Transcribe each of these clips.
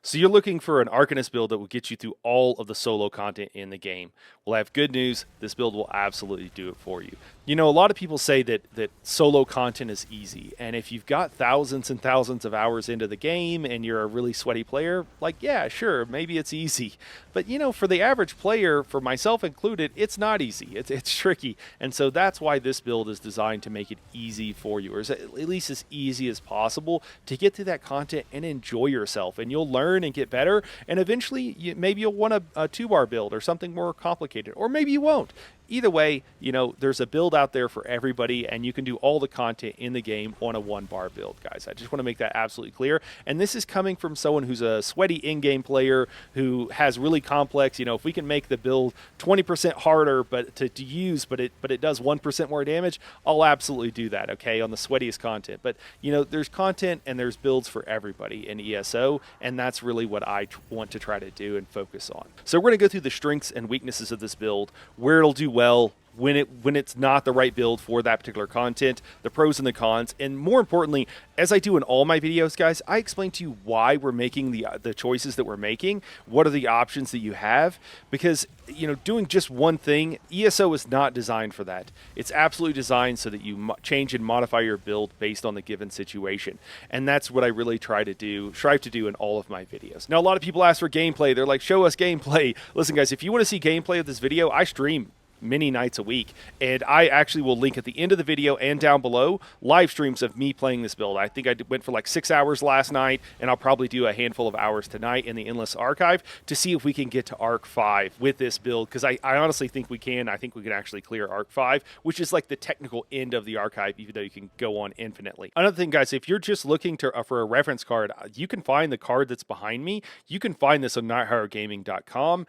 So you're looking for an Arcanist build that will get you through all of the solo content in the game. Well, I have good news. This build will absolutely do it for you. You know, a lot of people say that solo content is easy, and if you've got thousands and thousands of hours into the game and you're a really sweaty player, like, yeah, sure, maybe it's easy. But, you know, for the average player, for myself included, it's not easy. It's tricky. And so that's why this build is designed to make it easy for you, or at least as easy as possible to get through that content and enjoy yourself. And you'll learn and get better, and eventually maybe you'll want a two-bar build or something more complicated, or maybe you won't. Either way, you know, there's a build out there for everybody, and you can do all the content in the game on a one-bar build, guys. I just want to make that absolutely clear. And this is coming from someone who's a sweaty in-game player who has really complex, you know, if we can make the build 20% harder but to use, but it does 1% more damage, I'll absolutely do that, okay, on the sweatiest content. But, you know, there's content and there's builds for everybody in ESO, and that's really what I want to try to do and focus on. So we're going to go through the strengths and weaknesses of this build, where it'll do well, when it's not the right build for that particular content, the pros and the cons, and more importantly, as I do in all my videos, guys, I explain to you why we're making the choices that we're making, what are the options that you have, because, you know, doing just one thing, ESO is not designed for that. It's absolutely designed so that you change and modify your build based on the given situation, and that's what I really strive to do in all of my videos. Now, a lot of people ask for gameplay. They're like, show us gameplay. Listen, guys, if you want to see gameplay of this video, I stream many nights a week, and I actually will link at the end of the video and down below live streams of me playing this build. I think I went for like 6 hours last night, and I'll probably do a handful of hours tonight in the Endless Archive to see if we can get to Arc 5 with this build, because I honestly think we can. I think we can actually clear Arc 5, which is like the technical end of the archive, even though you can go on infinitely. Another thing, guys, if you're just looking for a reference card, you can find the card that's behind me. You can find this on nighthorrorgaming.com.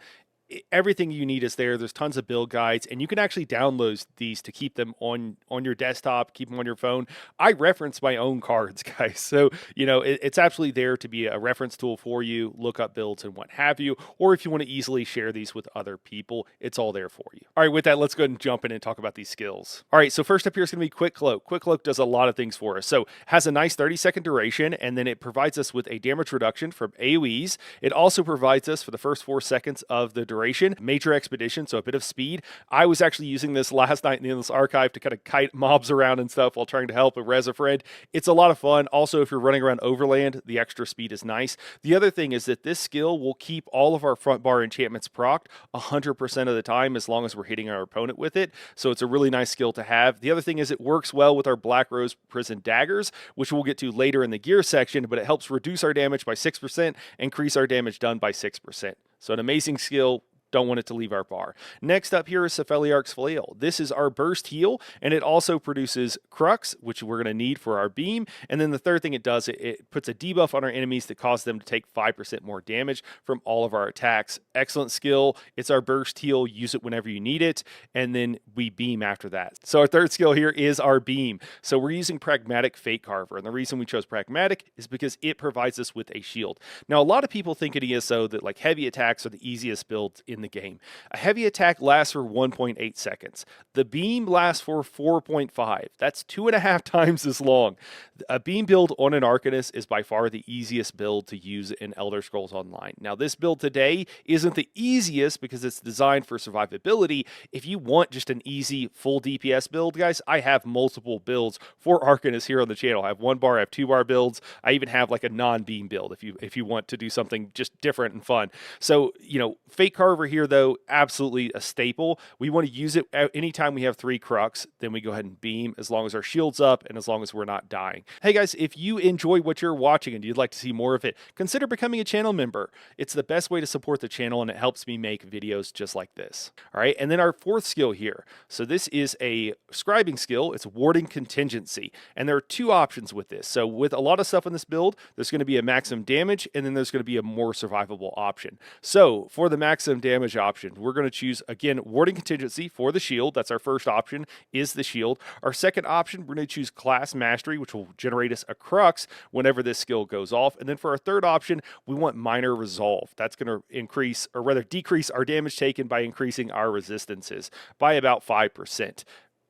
Everything you need is there. There's tons of build guides, and you can actually download these to keep them on your desktop, keep them on your phone. I reference my own cards, guys. So, you know, it's absolutely there to be a reference tool for you, look up builds and what have you, or if you want to easily share these with other people, it's all there for you. All right, with that, let's go ahead and jump in and talk about these skills. All right, so first up here is going to be Quick Cloak. Quick Cloak does a lot of things for us. So, has a nice 30-second duration, and then it provides us with a damage reduction from AoEs. It also provides us for the first 4 seconds of the duration, major expedition, so a bit of speed. I was actually using this last night in the Endless Archive to kind of kite mobs around and stuff while trying to help a res a friend. It's a lot of fun. Also, if you're running around Overland, the extra speed is nice. The other thing is that this skill will keep all of our front bar enchantments procced 100% of the time as long as we're hitting our opponent with it, so it's a really nice skill to have. The other thing is it works well with our Black Rose Prison daggers, which we'll get to later in the gear section, but it helps reduce our damage by 6%, increase our damage done by 6%. So an amazing skill. Don't want it to leave our bar. Next up here is Cephaliarch's Flail. This is our burst heal, and it also produces Crux, which we're going to need for our beam. And then the third thing it does, it puts a debuff on our enemies that causes them to take 5% more damage from all of our attacks. Excellent skill. It's our burst heal. Use it whenever you need it, and then we beam after that. So our third skill here is our beam. So we're using Pragmatic Fate Carver, and the reason we chose Pragmatic is because it provides us with a shield. Now, a lot of people think in ESO that like heavy attacks are the easiest builds in the game. A heavy attack lasts for 1.8 seconds. The beam lasts for 4.5. That's 2.5 times as long. A beam build on an Arcanist is by far the easiest build to use in Elder Scrolls Online. Now, this build today isn't the easiest because it's designed for survivability. If you want just an easy full DPS build, guys, I have multiple builds for Arcanist here on the channel. I have 1-bar, I have 2-bar builds. I even have like a non-beam build if you want to do something just different and fun. So, you know, Fate Carver here, though, absolutely a staple. We want to use it anytime we have 3 Crux, then we go ahead and beam as long as our shield's up and as long as we're not dying. Hey guys, if you enjoy what you're watching and you'd like to see more of it, consider becoming a channel member. It's the best way to support the channel, and it helps me make videos just like this. All right, and then our fourth skill here. So this is a scribing skill. It's Warding Contingency, and there are 2 options with this. So with a lot of stuff in this build, there's going to be a maximum damage, and then there's going to be a more survivable option. So for the maximum damage option, we're going to choose, again, Warding Contingency for the shield. That's our first option, is the shield. Our second option, we're going to choose Class Mastery, which will generate us a Crux whenever this skill goes off. And then for our third option, we want Minor Resolve. That's going to increase, or rather decrease, our damage taken by increasing our resistances by about 5%.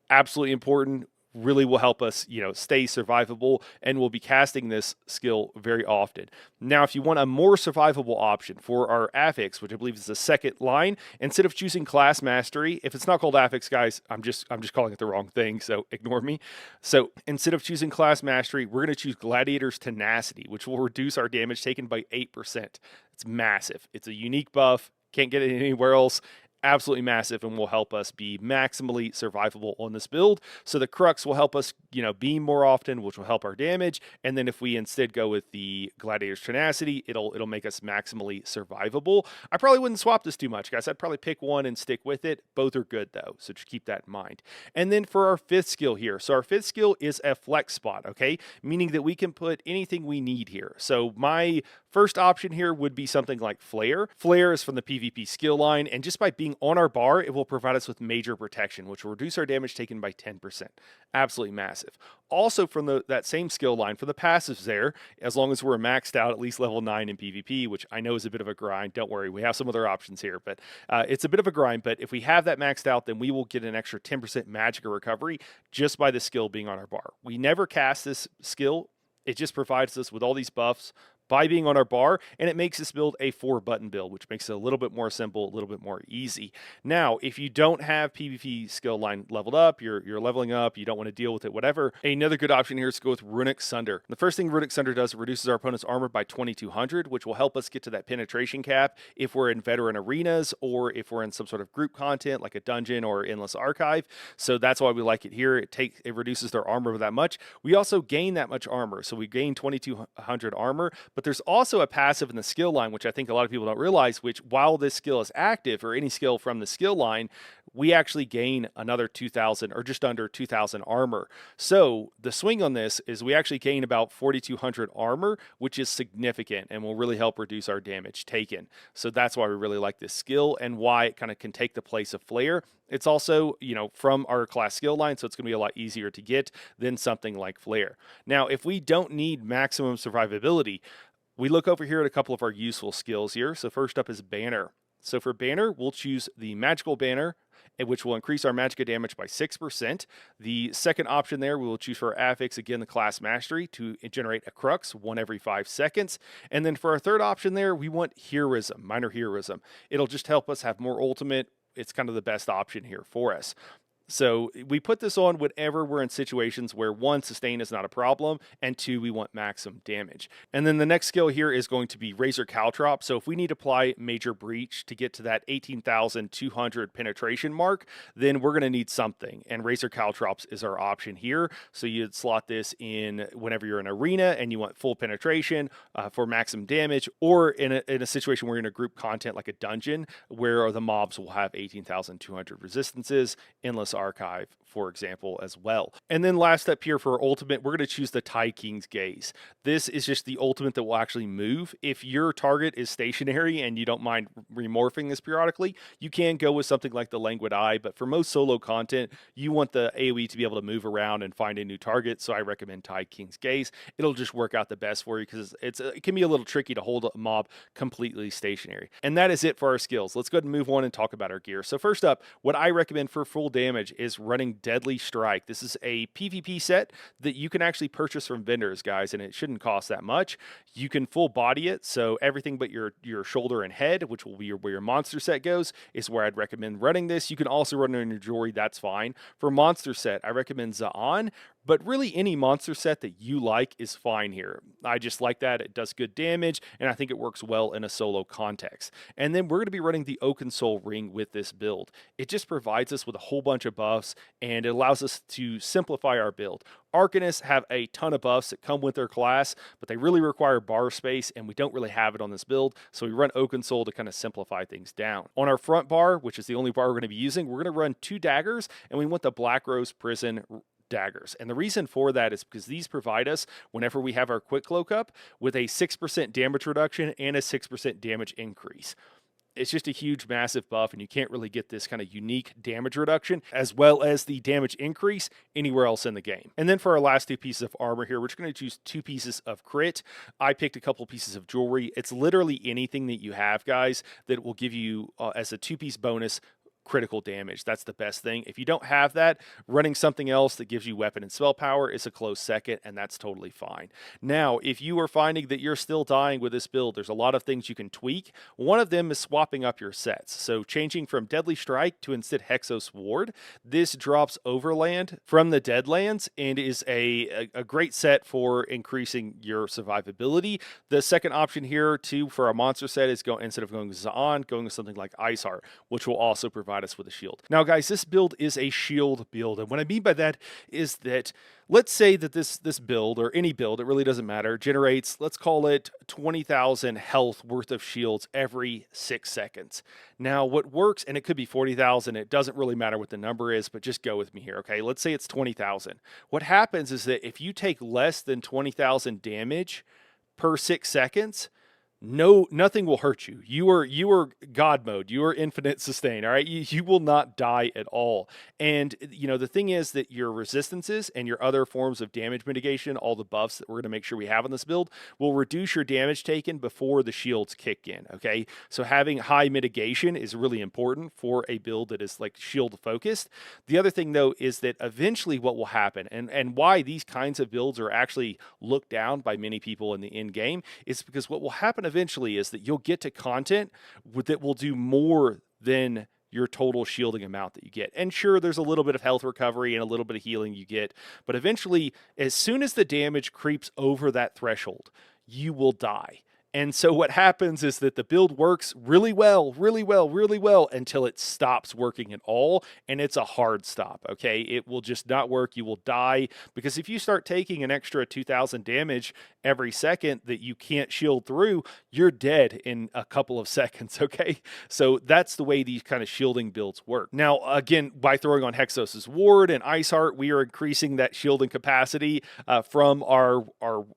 Absolutely important. really will help us, stay survivable, and we'll be casting this skill very often. Now, if you want a more survivable option for our affix, which I believe is the second line, instead of choosing class mastery, if it's not called affix, guys, I'm just calling it the wrong thing, so ignore me. So instead of choosing class mastery, we're going to choose Gladiator's Tenacity, which will reduce our damage taken by 8%. It's massive. It's a unique buff. Can't get it anywhere else. Absolutely massive, and will help us be maximally survivable on this build. So the Crux will help us, beam more often, which will help our damage. And then if we instead go with the Gladiator's Tenacity, it'll make us maximally survivable. I probably wouldn't swap this too much, guys. I'd probably pick one and stick with it. Both are good though, so just keep that in mind. And then for our fifth skill here, so our fifth skill is a flex spot, okay? Meaning that we can put anything we need here. So my first option here would be something like Flare. Flare is from the PvP skill line, and just by being on our bar, it will provide us with major protection, which will reduce our damage taken by 10%. Absolutely massive. Also from that same skill line, for the passives there, as long as we're maxed out at least level 9 in PvP, which I know is a bit of a grind. Don't worry, we have some other options here, but it's a bit of a grind. But if we have that maxed out, then we will get an extra 10% magic recovery just by the skill being on our bar. We never cast this skill. It just provides us with all these buffs by being on our bar, and it makes this build a 4-button build, which makes it a little bit more simple, a little bit more easy. Now, if you don't have PvP skill line leveled up, you're leveling up, you don't want to deal with it, whatever, another good option here is to go with Runic Sunder. The first thing Runic Sunder does, it reduces our opponent's armor by 2200, which will help us get to that penetration cap if we're in veteran arenas or if we're in some sort of group content like a dungeon or endless archive. So that's why we like it here. It reduces their armor that much. We also gain that much armor, so we gain 2200 armor, but there's also a passive in the skill line, which I think a lot of people don't realize, which while this skill is active, or any skill from the skill line, we actually gain another 2,000 or just under 2,000 armor. So the swing on this is we actually gain about 4,200 armor, which is significant and will really help reduce our damage taken. So that's why we really like this skill and why it kind of can take the place of Flare. It's also, from our class skill line, so it's going to be a lot easier to get than something like Flare. Now, if we don't need maximum survivability, we look over here at a couple of our useful skills here. So first up is Banner. So for Banner, we'll choose the Magical Banner, which will increase our magicka damage by 6%. The second option there, we will choose for our affix, again, the class mastery to generate a crux, 1 every 5 seconds. And then for our third option there, we want heroism, minor heroism. It'll just help us have more ultimate. It's kind of the best option here for us. So we put this on whenever we're in situations where 1, sustain is not a problem, and 2, we want maximum damage. And then the next skill here is going to be Razor Caltrop. So if we need to apply Major Breach to get to that 18,200 penetration mark, then we're going to need something. And Razor Caltrops is our option here. So you'd slot this in whenever you're in an arena and you want full penetration for maximum damage, or in a situation where you're in a group content like a dungeon where the mobs will have 18,200 resistances, endless archive, for example, as well. And then last up here for our ultimate, we're going to choose the Tai King's Gaze. This is just the ultimate that will actually move. If your target is stationary and you don't mind remorphing this periodically, you can go with something like the Languid Eye, but for most solo content, you want the AoE to be able to move around and find a new target, so I recommend Tai King's Gaze. It'll just work out the best for you because it can be a little tricky to hold a mob completely stationary. And that is it for our skills. Let's go ahead and move on and talk about our gear. So first up, what I recommend for full damage is running Deadly Strike. This is a PvP set that you can actually purchase from vendors, guys, and it shouldn't cost that much. You can full body it, so everything but your shoulder and head, which will be where your monster set goes, is where I'd recommend running this. You can also run it on your jewelry, that's fine. For monster set, I recommend Zaan, but really any monster set that you like is fine here. I just like that. It does good damage, and I think it works well in a solo context. And then we're going to be running the Oaken Soul Ring with this build. It just provides us with a whole bunch of buffs, and it allows us to simplify our build. Arcanists have a ton of buffs that come with their class, but they really require bar space, and we don't really have it on this build, so we run Oaken Soul to kind of simplify things down. On our front bar, which is the only bar we're going to be using, we're going to run 2 daggers, and we want the Black Rose Prison daggers. And the reason for that is because these provide us, whenever we have our quick cloak up, with a 6% damage reduction and a 6% damage increase. It's just a huge, massive buff, and you can't really get this kind of unique damage reduction as well as the damage increase anywhere else in the game. And then for our last 2 pieces of armor here, we're just going to choose 2 pieces of crit. I picked a couple pieces of jewelry. It's literally anything that you have, guys, that will give you as a 2-piece bonus critical damage. That's the best thing. If you don't have that, running something else that gives you weapon and spell power is a close second, and that's totally fine. Now, if you are finding that you're still dying with this build, there's a lot of things you can tweak. One of them is swapping up your sets. So changing from Deadly Strike to instead Hexos Ward. This drops Overland from the Deadlands and is a great set for increasing your survivability. The second option here, too, for a monster set is instead of going with Zaan, going with something like Ice Heart, which will also provide us with a shield. Now, guys, this build is a shield build, and what I mean by that is that let's say that this build, or any build, it really doesn't matter, generates, let's call it 20,000 health worth of shields every 6 seconds. Now, what works, and it could be 40,000, it doesn't really matter what the number is, but just go with me here, okay? Let's say it's 20,000. What happens is that if you take less than 20,000 damage per 6 seconds, nothing will hurt you. You are God mode. You are infinite sustain. All right. You will not die at all. And the thing is that your resistances and your other forms of damage mitigation, all the buffs that we're going to make sure we have on this build, will reduce your damage taken before the shields kick in. Okay. So having high mitigation is really important for a build that is like shield focused. The other thing though is that eventually what will happen, and why these kinds of builds are actually looked down by many people in the end game, is because what will happen eventually is that you'll get to content that will do more than your total shielding amount that you get. And sure, there's a little bit of health recovery and a little bit of healing you get, but eventually, as soon as the damage creeps over that threshold, you will die. And so what happens is that the build works really well until it stops working at all, and it's a hard stop, okay? It will just not work. You will die, because if you start taking an extra 2,000 damage every second that you can't shield through, you're dead in a couple of seconds, okay? So that's the way these kind of shielding builds work. Now, again, by throwing on Hexos' Ward and Ice Heart, we are increasing that shielding capacity from our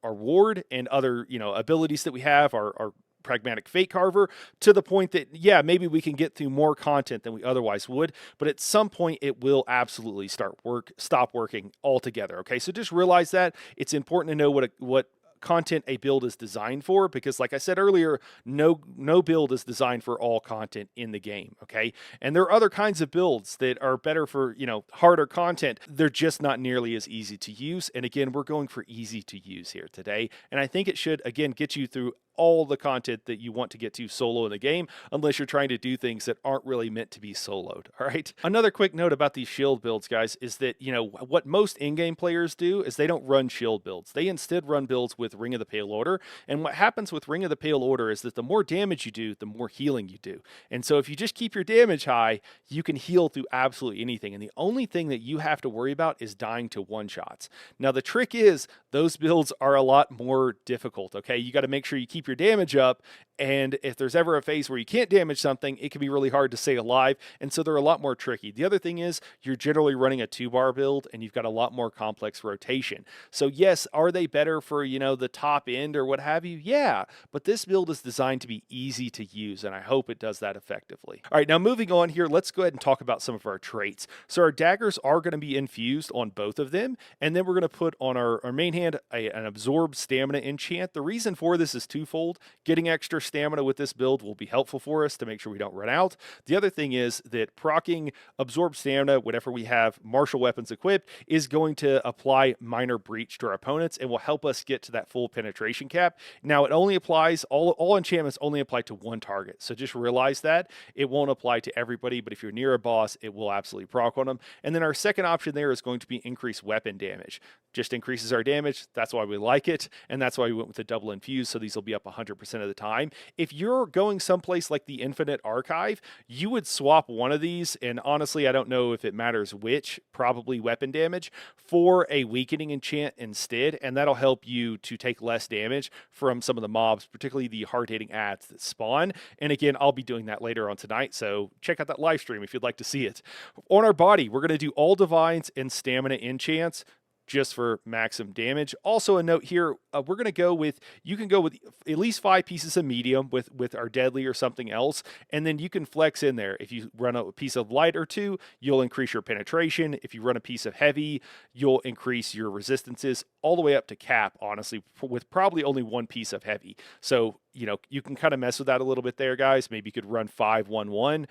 ward and other abilities that we have, our pragmatic fate carver, to the point that, yeah, maybe we can get through more content than we otherwise would, but at some point it will absolutely stop working altogether. Okay, so just realize that it's important to know what content a build is designed for, because like I said earlier, no build is designed for all content in the game, okay? And there are other kinds of builds that are better for, harder content. They're just not nearly as easy to use. And again, we're going for easy to use here today. And I think it should, again, get you through all the content that you want to get to solo in the game, unless you're trying to do things that aren't really meant to be soloed, all right? Another quick note about these shield builds, guys, is that, what most in-game players do is they don't run shield builds. They instead run builds with Ring of the Pale Order, and what happens with Ring of the Pale Order is that the more damage you do, the more healing you do. And so if you just keep your damage high, you can heal through absolutely anything, and the only thing that you have to worry about is dying to one-shots. Now, the trick is, those builds are a lot more difficult, okay? You got to make sure you keep your damage up, and if there's ever a phase where you can't damage something, it can be really hard to stay alive, and so they're a lot more tricky. The other thing is, you're generally running a 2-bar build, and you've got a lot more complex rotation. So yes, are they better for, the top end or what have you? Yeah, but this build is designed to be easy to use, and I hope it does that effectively. All right, now moving on here, let's go ahead and talk about some of our traits. So our daggers are going to be infused on both of them, and then we're going to put on our main hand an absorb stamina enchant. The reason for this is twofold. Getting extra stamina with this build will be helpful for us to make sure we don't run out. The other thing is that proccing absorb stamina whenever we have martial weapons equipped is going to apply minor breach to our opponents and will help us get to that full penetration cap. Now, it only applies, all enchantments only apply to one target, so just realize that. It won't apply to everybody, but if you're near a boss, it will absolutely proc on them. And then our second option there is going to be increased weapon damage. Just increases our damage. That's why we like it, and that's why we went with the double infuse, so these will be up 100% of the time. If you're going someplace like the Infinite Archive, you would swap one of these, and honestly, I don't know if it matters which, probably weapon damage, for a weakening enchant instead, and that'll help you to take less damage from some of the mobs, particularly the hard-hitting ads that spawn. And again, I'll be doing that later on tonight, so check out that live stream if you'd like to see it. On our body, we're going to do all divines and stamina enchants, just for maximum damage. Also a note here, we're going to go with, you can go with at least 5 pieces of medium with our deadly or something else, and then you can flex in there. If you run a piece of light or 2, you'll increase your penetration. If you run a piece of heavy, you'll increase your resistances all the way up to cap, honestly, with probably only 1 piece of heavy. So, you can kind of mess with that a little bit there, guys. Maybe you could run 5-1-1.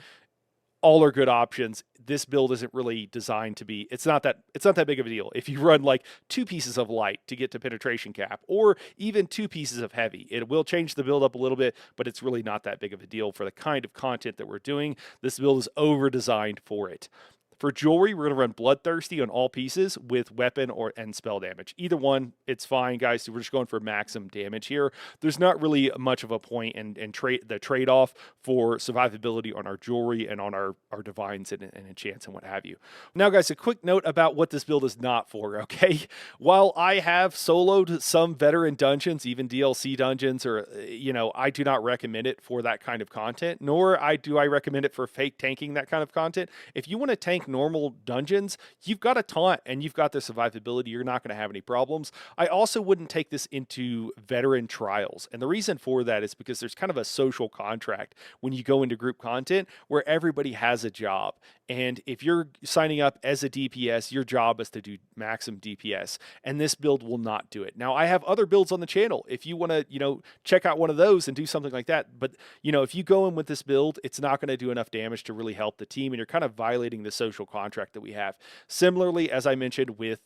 all are good options. This build isn't really designed to be, it's not that big of a deal. If you run like 2 pieces of light to get to penetration cap, or even 2 pieces of heavy, it will change the build up a little bit, but it's really not that big of a deal for the kind of content that we're doing. This build is over designed for it. For jewelry, we're going to run Bloodthirsty on all pieces with weapon and spell damage. Either one, it's fine, guys. So we're just going for maximum damage here. There's not really much of a point in the trade-off for survivability on our jewelry and on our divines and enchants and what have you. Now, guys, a quick note about what this build is not for, okay? While I have soloed some veteran dungeons, even DLC dungeons, or, I do not recommend it for that kind of content, nor do I recommend it for fake tanking that kind of content. If you want to tank normal dungeons, you've got a taunt and you've got the survivability. You're not going to have any problems. I also wouldn't take this into veteran trials. And the reason for that is because there's kind of a social contract when you go into group content where everybody has a job. And if you're signing up as a DPS, your job is to do maximum DPS. And this build will not do it. Now, I have other builds on the channel. If you want to, check out one of those and do something like that. But, if you go in with this build, it's not going to do enough damage to really help the team. And you're kind of violating the social contract that we have. Similarly, as I mentioned with,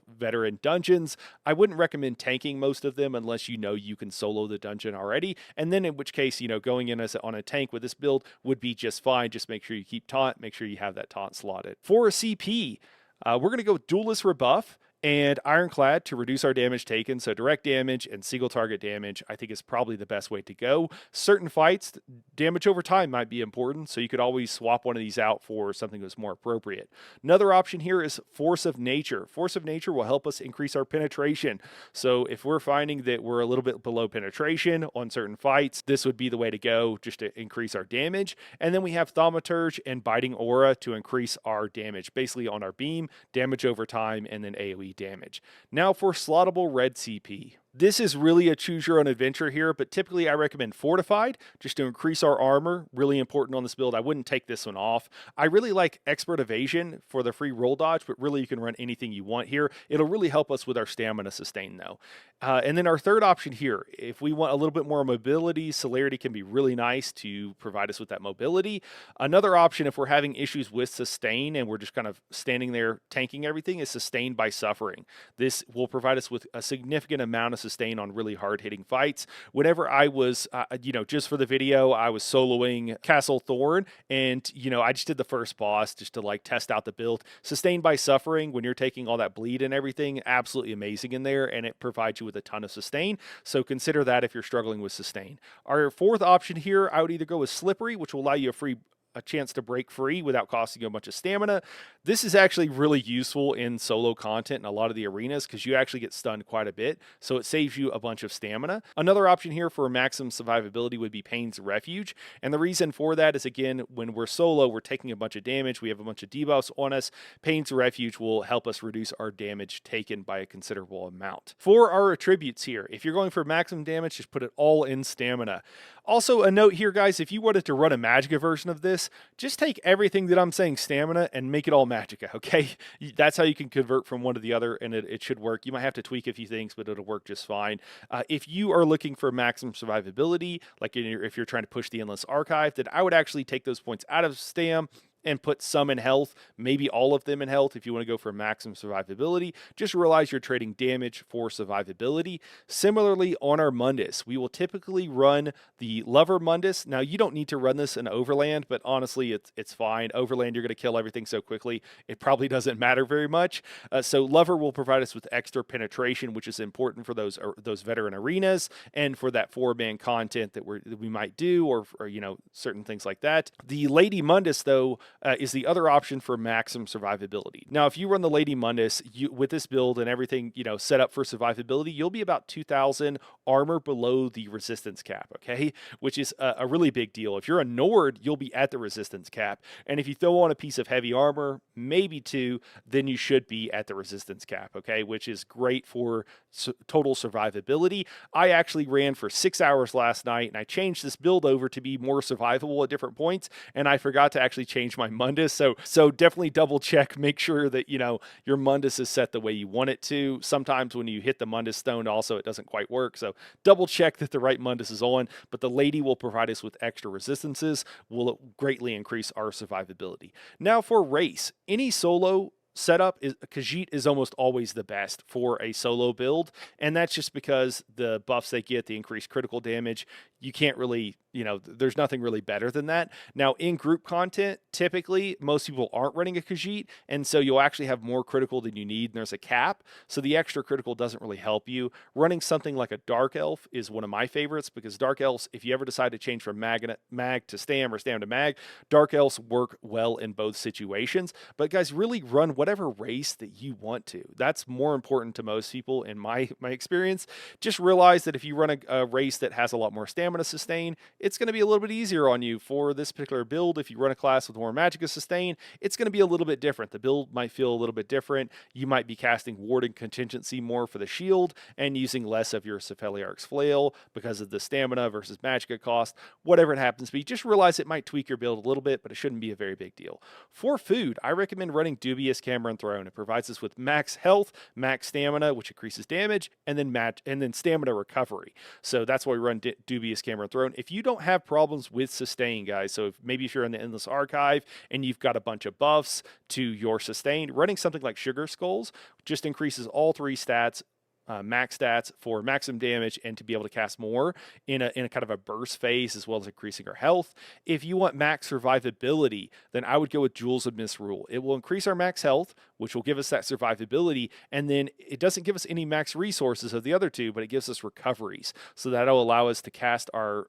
veteran dungeons, I wouldn't recommend tanking most of them unless you can solo the dungeon already. And then in which case, going in on a tank with this build would be just fine. Just make sure you keep taunt, make sure you have that taunt slotted. For a CP, we're going to go Duelist Rebuff and Ironclad to reduce our damage taken. So direct damage and single target damage, I think, is probably the best way to go. Certain fights, damage over time might be important, so you could always swap one of these out for something that's more appropriate. Another option here is Force of Nature. Force of Nature will help us increase our penetration. So if we're finding that we're a little bit below penetration on certain fights, this would be the way to go just to increase our damage. And then we have Thaumaturge and Biting Aura to increase our damage, basically on our beam, damage over time, and then AoE damage. Now for slottable red CP. This is really a choose your own adventure here, but typically I recommend Fortified just to increase our armor. Really important on this build. I wouldn't take this one off. I really like Expert Evasion for the free roll dodge, but really you can run anything you want here. It'll really help us with our stamina sustain though. And then our third option here, if we want a little bit more mobility, Celerity can be really nice to provide us with that mobility. Another option, if we're having issues with sustain and we're just kind of standing there tanking everything, is Sustain by Suffering. This will provide us with a significant amount of sustain on really hard-hitting fights. Whenever I was, just for the video, I was soloing Castle Thorn, and, I just did the first boss just to, test out the build. Sustain by Suffering, when you're taking all that bleed and everything, absolutely amazing in there, and it provides you with a ton of sustain, so consider that if you're struggling with sustain. Our fourth option here, I would either go with Slippery, which will allow you a chance to break free without costing you a bunch of stamina. This is actually really useful in solo content in a lot of the arenas because you actually get stunned quite a bit, so it saves you a bunch of stamina. Another option here for maximum survivability would be Pain's Refuge, and the reason for that is, again, when we're solo, we're taking a bunch of damage, we have a bunch of debuffs on us. Pain's Refuge will help us reduce our damage taken by a considerable amount. For our attributes here, if you're going for maximum damage, just put it all in stamina. Also, a note here, guys, if you wanted to run a Magicka version of this, just take everything that I'm saying stamina and make it all Magicka, okay? That's how you can convert from one to the other, and it should work. You might have to tweak a few things, but it'll work just fine. If you are looking for maximum survivability, if you're trying to push the Endless Archive, then I would actually take those points out of stam and put some in health, maybe all of them in health if you want to go for maximum survivability. Just realize you're trading damage for survivability. Similarly, on our Mundus, we will typically run the Lover Mundus. Now, you don't need to run this in Overland, but honestly, it's fine. Overland, you're going to kill everything so quickly, it probably doesn't matter very much. So Lover will provide us with extra penetration, which is important for those veteran arenas and for that 4-man content that we might do, or certain things like that. The Lady Mundus, though, is the other option for maximum survivability. Now, if you run the Lady Mundus with this build and everything, set up for survivability, you'll be about 2,000 armor below the resistance cap, okay? Which is a really big deal. If you're a Nord, you'll be at the resistance cap. And if you throw on a piece of heavy armor, maybe 2, then you should be at the resistance cap, okay? Which is great for total survivability. I actually ran for 6 hours last night, and I changed this build over to be more survivable at different points, and I forgot to actually change my Mundus. So definitely double check, make sure that, you know, your Mundus is set the way you want it to. Sometimes when you hit the Mundus stone also, it doesn't quite work. So double check that the right Mundus is on, but the lady will provide us with extra resistances, will greatly increase our survivability. Now for race, any solo setup is Khajiit is almost always the best for a solo build, and that's just because the buffs they get, the increased critical damage, you can't really, you know, there's nothing really better than that. Now in group content, typically most people aren't running a Khajiit, and so you'll actually have more critical than you need, and there's a cap, so the extra critical doesn't really help you. Running something like a Dark Elf is one of my favorites, because Dark Elves, if you ever decide to change from mag to stam or stam to mag, Dark Elves work well in both situations. But guys, really run whatever race that you want to. That's more important to most people in my experience. Just realize that if you run a race that has a lot more stamina sustain, it's going to be a little bit easier on you for this particular build. If you run a class with more magicka sustain, it's going to be a little bit different. The build might feel a little bit different. You might be casting ward and contingency more for the shield and using less of your Cephaliarch's Flail because of the stamina versus magicka cost, whatever it happens to be. Just realize it might tweak your build a little bit, but it shouldn't be a very big deal. For food, I recommend running Dubious Cameron Throne. It provides us with max health, max stamina, which increases damage, and then stamina recovery. So that's why we run Dubious Cameron Throne. If you don't have problems with sustain, guys, so maybe if you're in the Endless Archive and you've got a bunch of buffs to your sustain, running something like Sugar Skulls just increases all three stats, max stats for maximum damage, and to be able to cast more in a kind of a burst phase, as well as increasing our health. If you want max survivability, then I would go with Jewels of Misrule. It will increase our max health, which will give us that survivability, and then it doesn't give us any max resources of the other two, but it gives us recoveries. So that'll allow us to cast our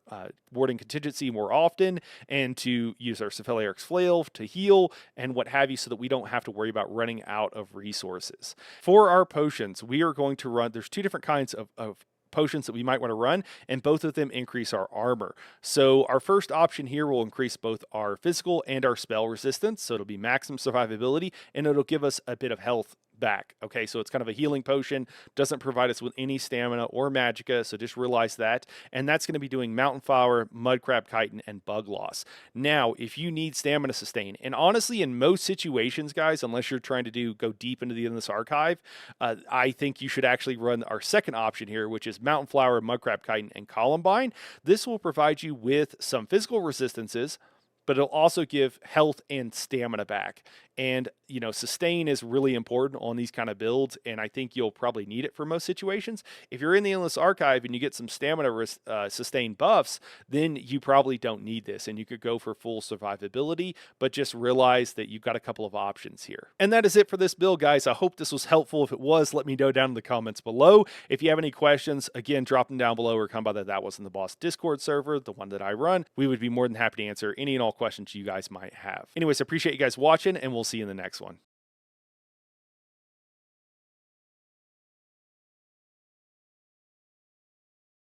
warding contingency more often, and to use our Cephaliarch's Flail to heal and what have you, so that we don't have to worry about running out of resources. For our potions, we are going to run, there's two different kinds of potions that we might want to run, and both of them increase our armor. So our first option here will increase both our physical and our spell resistance, so it'll be maximum survivability, and it'll give us a bit of health back. Okay, so it's kind of a healing potion, doesn't provide us with any stamina or magicka, so just realize that. And that's going to be doing Mountain Flower, Mudcrab Chitin, and Bug Loss. Now, if you need stamina sustain, and honestly, in most situations, guys, unless you're trying to go deep into the Endless Archive, I think you should actually run our second option here, which is Mountain Flower, Mudcrab Chitin, and Columbine. This will provide you with some physical resistances, but it'll also give health and stamina back. And, you know, sustain is really important on these kind of builds, and I think you'll probably need it for most situations. If you're in the Endless Archive and you get some stamina sustain buffs, then you probably don't need this, and you could go for full survivability, but just realize that you've got a couple of options here. And that is it for this build, guys. I hope this was helpful. If it was, let me know down in the comments below. If you have any questions, again, drop them down below, or come by That Wasn't the Boss Discord server, the one that I run. We would be more than happy to answer any and all questions you guys might have. Anyways, I appreciate you guys watching, and we'll see you in the next one.